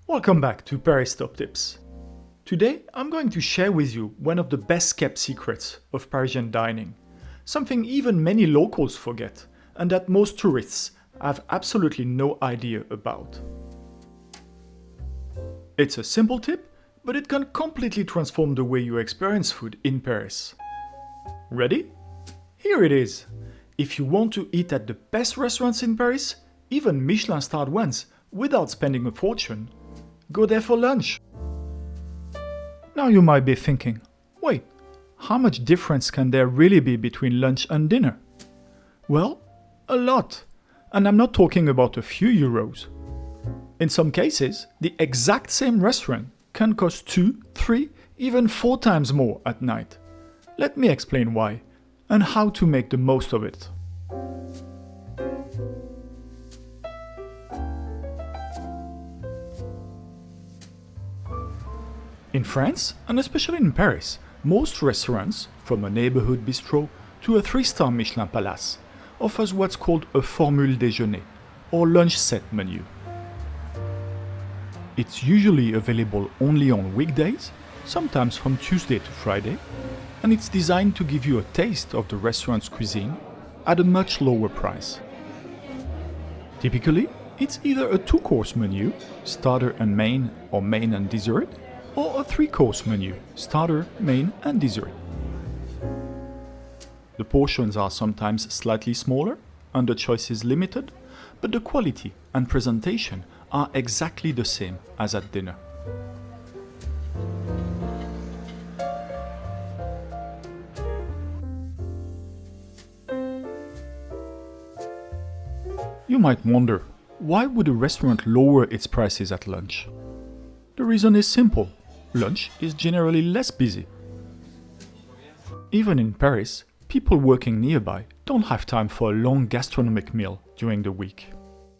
Welcome back to Paris Top Tips. Today I'm going to share with you one of the best kept secrets of Parisian dining, something even many locals forget and that most tourists have absolutely no idea about. It's a simple tip, but it can completely transform the way you experience food in Paris. Ready? Here it is. If you want to eat at the best restaurants in Paris, even Michelin-starred ones, without spending a fortune, go there for lunch. Now you might be thinking, wait, how much difference can there really be between lunch and dinner? Well, a lot. And I'm not talking about a few euros. In some cases, the exact same restaurant can cost 2, 3, even 4 times more at night. Let me explain why and how to make the most of it. In France, and especially in Paris, most restaurants, from a neighborhood bistro to a 3-star Michelin palace, offers what's called a Formule déjeuner, or lunch set menu. It's usually available only on weekdays, sometimes from Tuesday to Friday, and it's designed to give you a taste of the restaurant's cuisine at a much lower price. Typically, it's either a 2-course menu, starter and main or main and dessert, or a 3-course menu, starter, main and dessert. The portions are sometimes slightly smaller and the choice is limited, but the quality and presentation are exactly the same as at dinner. You might wonder, why would a restaurant lower its prices at lunch? The reason is simple. Lunch is generally less busy. Even in Paris, people working nearby don't have time for a long gastronomic meal during the week.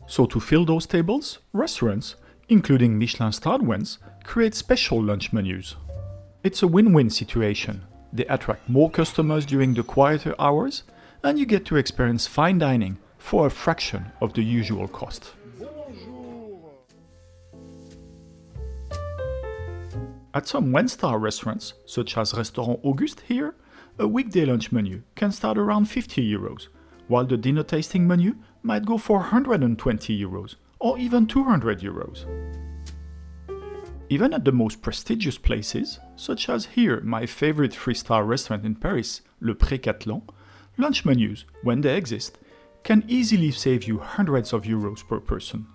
So to fill those tables, restaurants, including Michelin-starred ones, create special lunch menus. It's a win-win situation. They attract more customers during the quieter hours, and you get to experience fine dining for a fraction of the usual cost. At some 1-star restaurants, such as Restaurant Auguste here, a weekday lunch menu can start around 50 euros, while the dinner tasting menu might go for 120 euros or even 200 euros. Even at the most prestigious places, such as here my favorite 3-star restaurant in Paris, Le Pré-Catelan, lunch menus, when they exist, can easily save you hundreds of euros per person.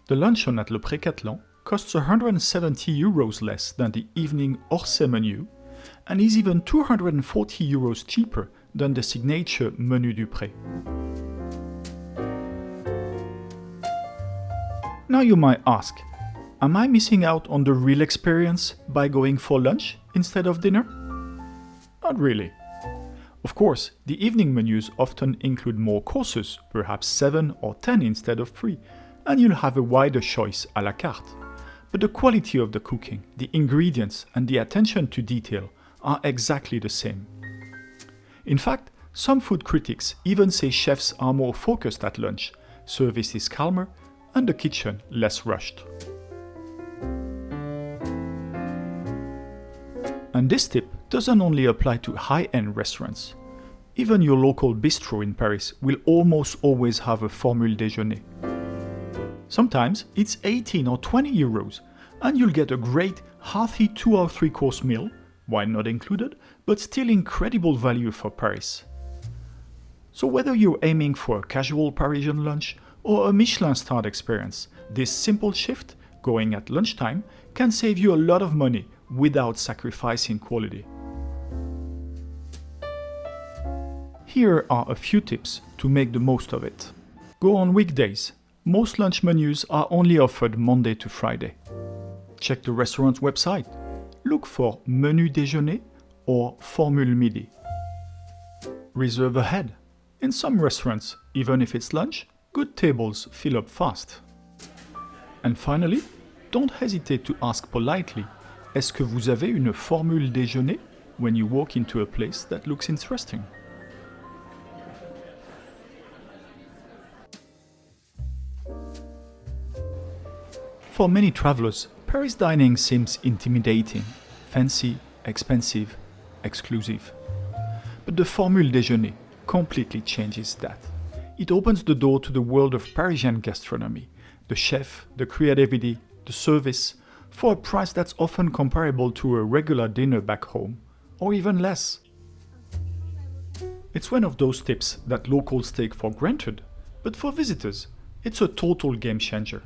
The luncheon at Le Pré-Catelan costs 170 euros less than the evening hors menu and is even 240 euros cheaper than the signature Menu du Pré. Now you might ask, am I missing out on the real experience by going for lunch instead of dinner? Not really. Of course, the evening menus often include more courses, perhaps 7 or 10 instead of 3, and you'll have a wider choice à la carte. But the quality of the cooking, the ingredients, and the attention to detail are exactly the same. In fact, some food critics even say chefs are more focused at lunch, service is calmer, and the kitchen less rushed. And this tip doesn't only apply to high-end restaurants. Even your local bistro in Paris will almost always have a Formule déjeuner. Sometimes it's 18 or 20 euros, and you'll get a great, hearty 2 or 3-course meal, wine not included, but still incredible value for Paris. So whether you're aiming for a casual Parisian lunch or a Michelin-starred experience, this simple shift, going at lunchtime, can save you a lot of money without sacrificing quality. Here are a few tips to make the most of it. Go on weekdays. Most lunch menus are only offered Monday to Friday. Check the restaurant's website. Look for Menu Déjeuner or Formule Midi. Reserve ahead. In some restaurants, even if it's lunch, good tables fill up fast. And finally, don't hesitate to ask politely, est-ce que vous avez une formule déjeuner when you walk into a place that looks interesting? For many travelers, Paris dining seems intimidating, fancy, expensive, exclusive. But the Formule déjeuner completely changes that. It opens the door to the world of Parisian gastronomy, the chef, the creativity, the service, for a price that's often comparable to a regular dinner back home, or even less. It's one of those tips that locals take for granted, but for visitors, it's a total game changer.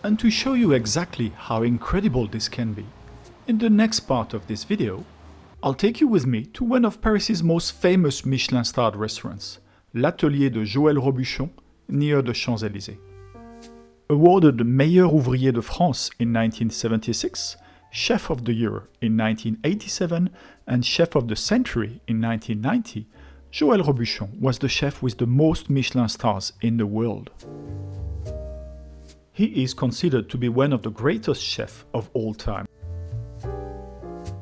And to show you exactly how incredible this can be, in the next part of this video, I'll take you with me to one of Paris's most famous Michelin-starred restaurants, L'Atelier de Robuchon, near the Champs-Élysées. Awarded Meilleur Ouvrier de France in 1976, Chef of the Year in 1987, and Chef of the Century in 1990, Joël Robuchon was the chef with the most Michelin stars in the world. He is considered to be one of the greatest chefs of all time.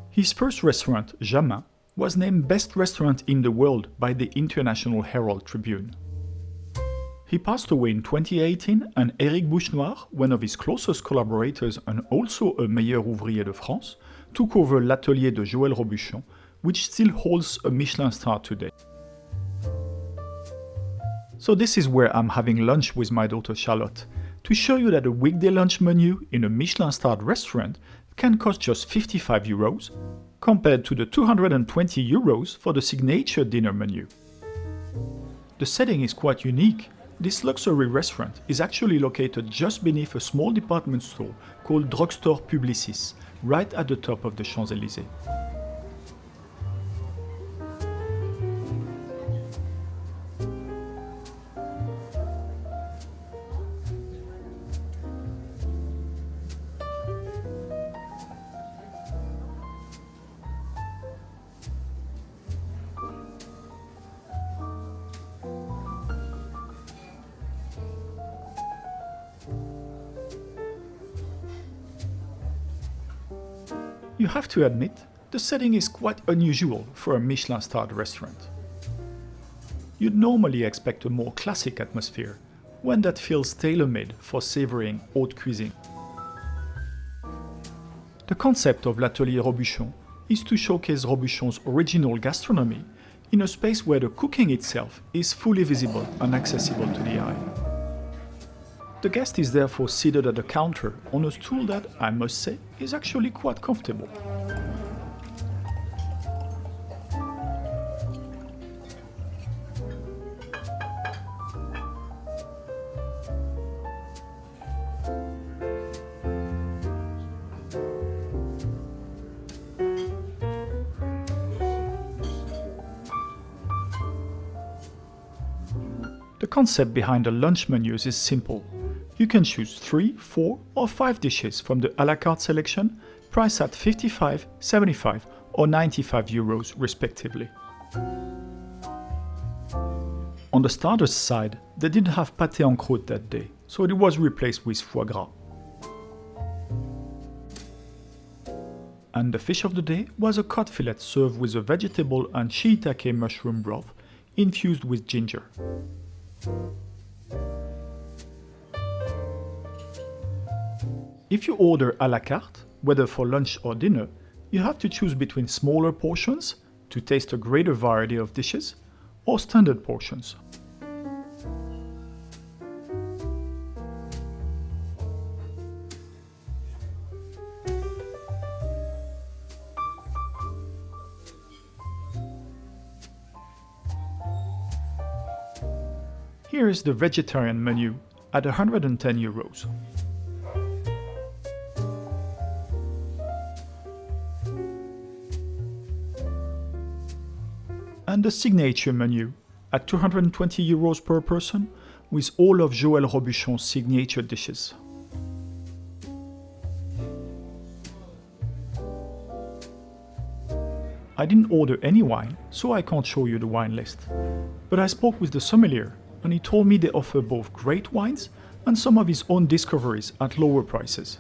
His first restaurant, Jamin, was named Best Restaurant in the World by the International Herald Tribune. He passed away in 2018, and Éric Bouchenoir, one of his closest collaborators and also a Meilleur Ouvrier de France, took over L'Atelier de Joël Robuchon, which still holds a Michelin star today. So this is where I'm having lunch with my daughter Charlotte, to show you that a weekday lunch menu in a Michelin-starred restaurant can cost just 55 euros, compared to the 220 euros for the signature dinner menu. The setting is quite unique. This luxury restaurant is actually located just beneath a small department store called Drugstore Publicis, right at the top of the Champs-Élysées. You have to admit, the setting is quite unusual for a Michelin-starred restaurant. You'd normally expect a more classic atmosphere, one that feels tailor-made for savoring haute cuisine. The concept of L'Atelier Robuchon is to showcase Robuchon's original gastronomy in a space where the cooking itself is fully visible and accessible to the eye. The guest is therefore seated at the counter on a stool that, I must say, is actually quite comfortable. The concept behind the lunch menus is simple. You can choose 3, 4 or 5 dishes from the à la carte selection, priced at 55, 75 or 95 euros respectively. On the starters side, they didn't have pâté en croûte that day, so it was replaced with foie gras. And the fish of the day was a cod fillet served with a vegetable and shiitake mushroom broth infused with ginger. If you order à la carte, whether for lunch or dinner, you have to choose between smaller portions to taste a greater variety of dishes, or standard portions. Here is the vegetarian menu at 110 euros. And the signature menu at 220 euros per person with all of Joël Robuchon's signature dishes. I didn't order any wine, so I can't show you the wine list. But I spoke with the sommelier and he told me they offer both great wines and some of his own discoveries at lower prices.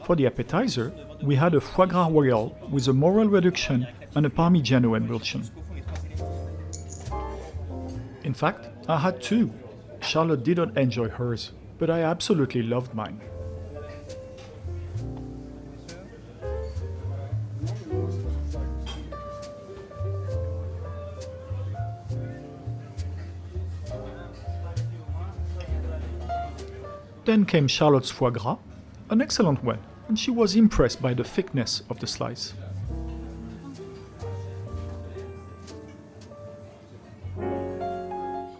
For the appetizer, we had a foie gras royal with a morel reduction and a parmigiano emulsion. In fact, I had two. Charlotte didn't enjoy hers, but I absolutely loved mine. Then came Charlotte's foie gras, an excellent one, and she was impressed by the thickness of the slice.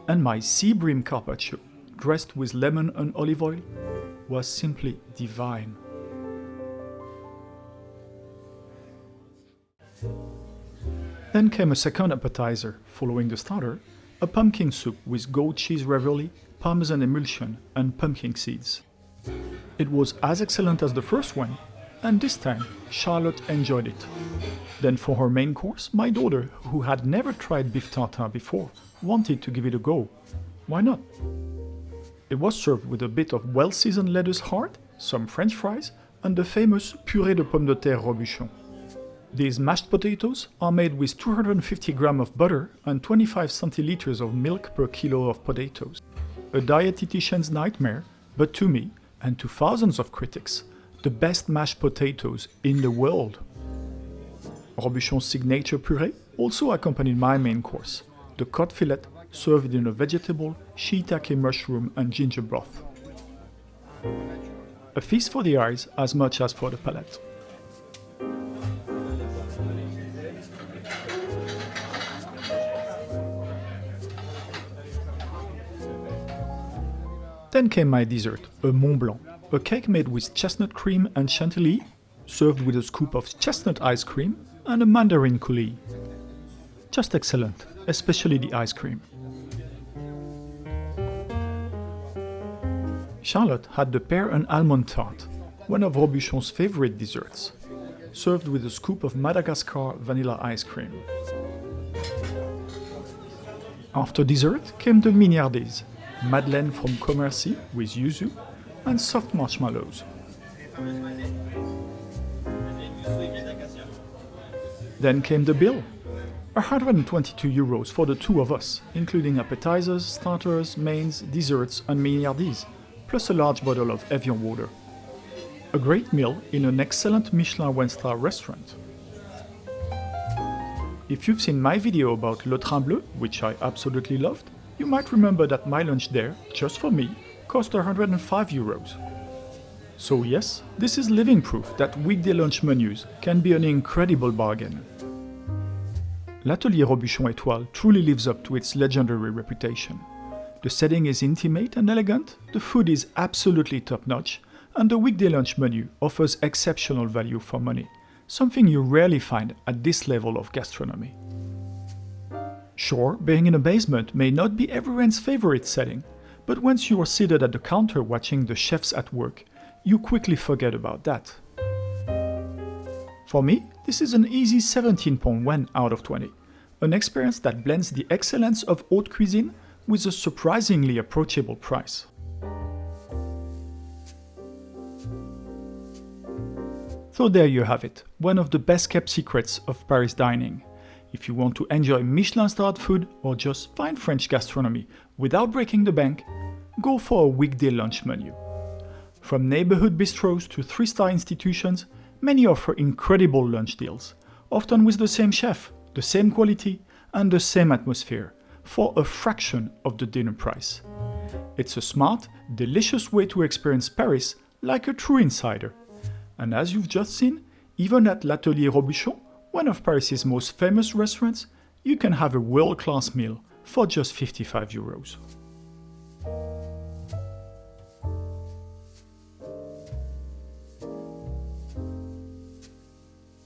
And my sea bream carpaccio, dressed with lemon and olive oil, was simply divine. Then came a second appetizer, following the starter, a pumpkin soup with goat cheese ravioli, parmesan emulsion, and pumpkin seeds. It was as excellent as the first one, and this time Charlotte enjoyed it. Then for her main course, my daughter, who had never tried beef tartare before, wanted to give it a go. Why not? It was served with a bit of well-seasoned lettuce heart, some French fries, and the famous purée de pommes de terre Robuchon. These mashed potatoes are made with 250 grams of butter and 25 centiliters of milk per kilo of potatoes. A dietitian's nightmare, but to me, and to thousands of critics, the best mashed potatoes in the world. Robuchon's signature puree also accompanied my main course, the cod fillet served in a vegetable, shiitake mushroom and ginger broth. A feast for the eyes as much as for the palate. Then came my dessert, a Mont Blanc, a cake made with chestnut cream and chantilly, served with a scoop of chestnut ice cream and a mandarin coulis. Just excellent, especially the ice cream. Charlotte had the pear and almond tart, one of Robuchon's favorite desserts, served with a scoop of Madagascar vanilla ice cream. After dessert came the mignardises, madeleine from Commercy with yuzu and soft marshmallows. Then came the bill, 122 euros for the two of us, including appetizers, starters, mains, desserts and mignardises, plus a large bottle of Evian water. A great meal in an excellent Michelin one-star restaurant. If you've seen my video about Le Train Bleu, which I absolutely loved, you might remember that my lunch there, just for me, cost 105 euros. So yes, this is living proof that weekday lunch menus can be an incredible bargain. L'Atelier Robuchon Étoile truly lives up to its legendary reputation. The setting is intimate and elegant, the food is absolutely top-notch, and the weekday lunch menu offers exceptional value for money, something you rarely find at this level of gastronomy. Sure, being in a basement may not be everyone's favorite setting, but once you are seated at the counter watching the chefs at work, you quickly forget about that. For me, this is an easy 17.1 out of 20, an experience that blends the excellence of haute cuisine with a surprisingly approachable price. So there you have it, one of the best kept secrets of Paris dining. If you want to enjoy Michelin-starred food or just fine French gastronomy without breaking the bank, go for a weekday lunch menu. From neighborhood bistros to 3-star institutions, many offer incredible lunch deals, often with the same chef, the same quality, and the same atmosphere, for a fraction of the dinner price. It's a smart, delicious way to experience Paris like a true insider. And as you've just seen, even at L'Atelier Robuchon, one of Paris's most famous restaurants, you can have a world-class meal for just 55 euros.